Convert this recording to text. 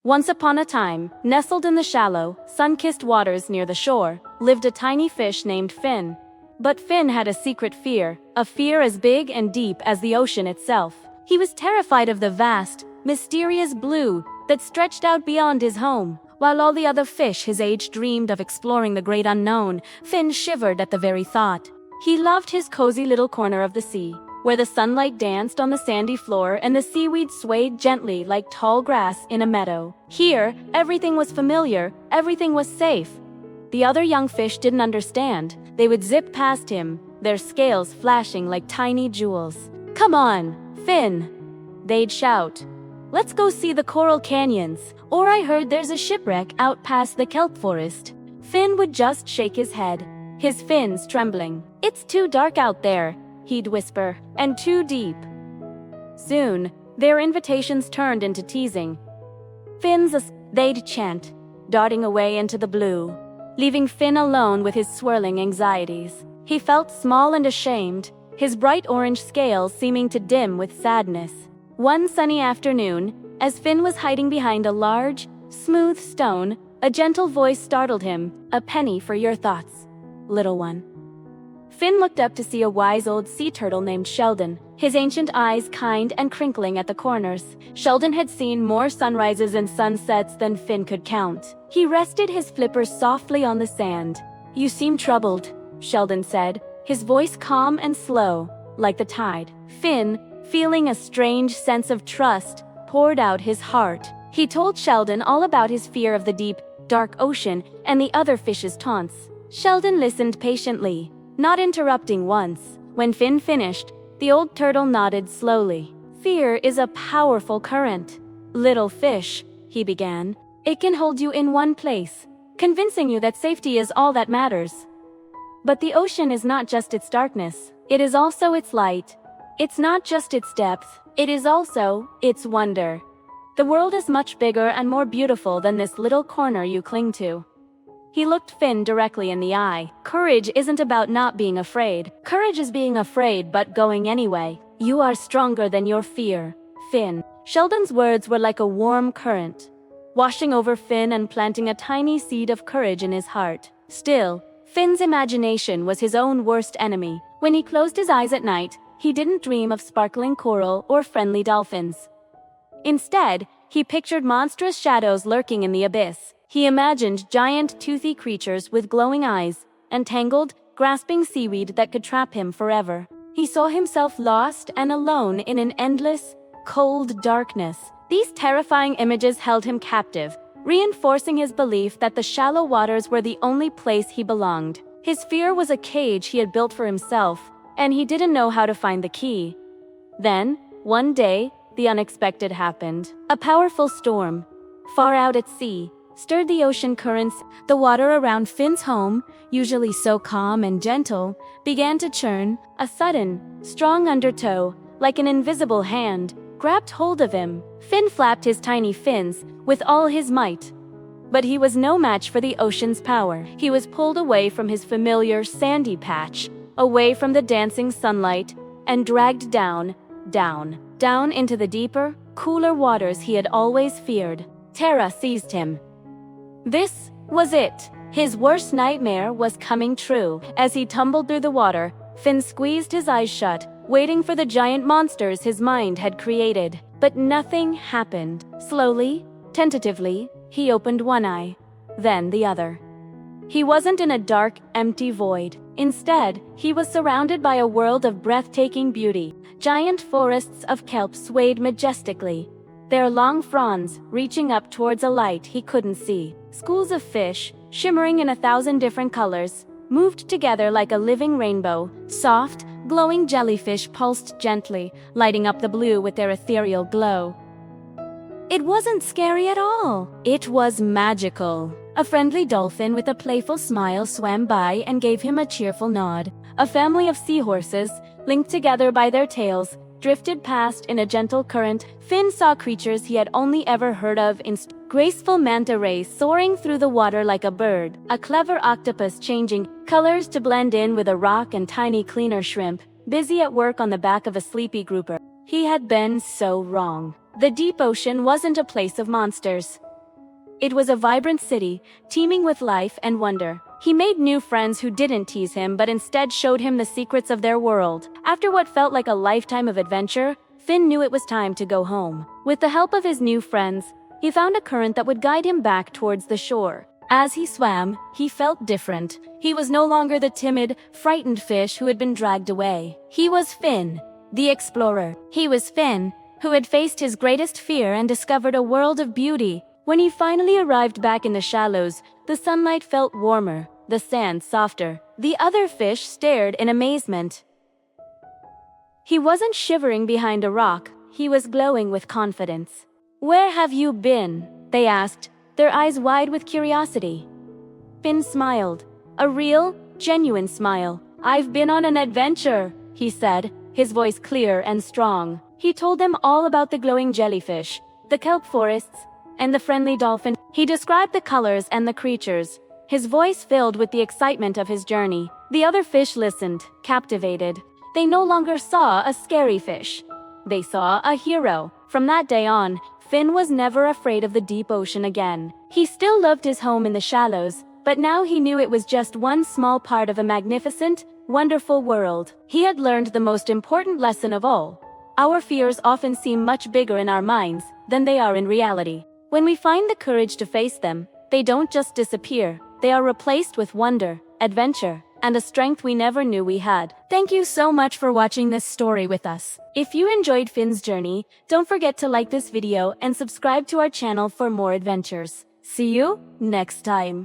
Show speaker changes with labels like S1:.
S1: Once upon a time, nestled in the shallow, sun-kissed waters near the shore, lived a tiny fish named Finn. But Finn had a secret fear, a fear as big and deep as the ocean itself. He was terrified of the vast, mysterious blue that stretched out beyond his home. While all the other fish his age dreamed of exploring the great unknown, Finn shivered at the very thought. He loved his cozy little corner of the sea, where the sunlight danced on the sandy floor and the seaweed swayed gently like tall grass in a meadow. Here, everything was familiar, everything was safe. The other young fish didn't understand. They would zip past him, their scales flashing like tiny jewels. "Come on, Finn!" they'd shout. "Let's go see the coral canyons, or I heard there's a shipwreck out past the kelp forest." Finn would just shake his head, his fins trembling. "It's too dark out there," he'd whisper, "and too deep." Soon, their invitations turned into teasing. They'd chant, darting away into the blue, leaving Finn alone with his swirling anxieties. He felt small and ashamed, his bright orange scales seeming to dim with sadness. One sunny afternoon, as Finn was hiding behind a large, smooth stone, a gentle voice startled him. "A penny for your thoughts, little one." Finn looked up to see a wise old sea turtle named Sheldon, his ancient eyes kind and crinkling at the corners. Sheldon had seen more sunrises and sunsets than Finn could count. He rested his flippers softly on the sand. "You seem troubled," Sheldon said, his voice calm and slow, like the tide. Finn, feeling a strange sense of trust, poured out his heart. He told Sheldon all about his fear of the deep, dark ocean and the other fish's taunts. Sheldon listened patiently, not interrupting once. When Finn finished, the old turtle nodded slowly. "Fear is a powerful current. Little fish," he began. "It can hold you in one place, convincing you that safety is all that matters. But the ocean is not just its darkness, it is also its light. It's not just its depth, it is also its wonder. The world is much bigger and more beautiful than this little corner you cling to." He looked Finn directly in the eye. "Courage isn't about not being afraid. Courage is being afraid but going anyway. You are stronger than your fear, Finn." Sheldon's words were like a warm current, washing over Finn and planting a tiny seed of courage in his heart. Still, Finn's imagination was his own worst enemy. When he closed his eyes at night, he didn't dream of sparkling coral or friendly dolphins. Instead, he pictured monstrous shadows lurking in the abyss. He imagined giant, toothy creatures with glowing eyes and tangled, grasping seaweed that could trap him forever. He saw himself lost and alone in an endless, cold darkness. These terrifying images held him captive, reinforcing his belief that the shallow waters were the only place he belonged. His fear was a cage he had built for himself, and he didn't know how to find the key. Then, one day, the unexpected happened. A powerful storm, far out at sea, stirred the ocean currents. The water around Finn's home, usually so calm and gentle, began to churn. A sudden, strong undertow, like an invisible hand, grabbed hold of him. Finn flapped his tiny fins with all his might. But he was no match for the ocean's power. He was pulled away from his familiar sandy patch, away from the dancing sunlight, and dragged down into the deeper, cooler waters he had always feared. Terror seized him. This was it. His worst nightmare was coming true. As he tumbled through the water, Finn squeezed his eyes shut, waiting for the giant monsters his mind had created. But nothing happened. Slowly, tentatively, he opened one eye, then the other. He wasn't in a dark, empty void. Instead, he was surrounded by a world of breathtaking beauty. Giant forests of kelp swayed majestically, their long fronds reaching up towards a light he couldn't see. Schools of fish, shimmering in 1,000 different colors, moved together like a living rainbow. Soft, glowing jellyfish pulsed gently, lighting up the blue with their ethereal glow. It wasn't scary at all. It was magical. A friendly dolphin with a playful smile swam by and gave him a cheerful nod. A family of seahorses, linked together by their tails, drifted past in a gentle current. Finn saw creatures he had only ever heard of in graceful manta rays soaring through the water like a bird, a clever octopus changing colors to blend in with a rock, and tiny cleaner shrimp, busy at work on the back of a sleepy grouper. He had been so wrong. The deep ocean wasn't a place of monsters. It was a vibrant city, teeming with life and wonder. He made new friends who didn't tease him but instead showed him the secrets of their world. After what felt like a lifetime of adventure, Finn knew it was time to go home. With the help of his new friends, he found a current that would guide him back towards the shore. As he swam, he felt different. He was no longer the timid, frightened fish who had been dragged away. He was Finn, the explorer. He was Finn, who had faced his greatest fear and discovered a world of beauty. When he finally arrived back in the shallows, the sunlight felt warmer, the sand softer. The other fish stared in amazement. He wasn't shivering behind a rock, he was glowing with confidence. "Where have you been?" they asked, their eyes wide with curiosity. Finn smiled, a real, genuine smile. "I've been on an adventure," he said, his voice clear and strong. He told them all about the glowing jellyfish, the kelp forests, and the friendly dolphin. He described the colors and the creatures, his voice filled with the excitement of his journey. The other fish listened, captivated. They no longer saw a scary fish. They saw a hero. From that day on, Finn was never afraid of the deep ocean again. He still loved his home in the shallows, but now he knew it was just one small part of a magnificent, wonderful world. He had learned the most important lesson of all. Our fears often seem much bigger in our minds than they are in reality. When we find the courage to face them, they don't just disappear. They are replaced with wonder, adventure, and a strength we never knew we had. Thank you so much for watching this story with us. If you enjoyed Finn's journey, don't forget to like this video and subscribe to our channel for more adventures. See you next time.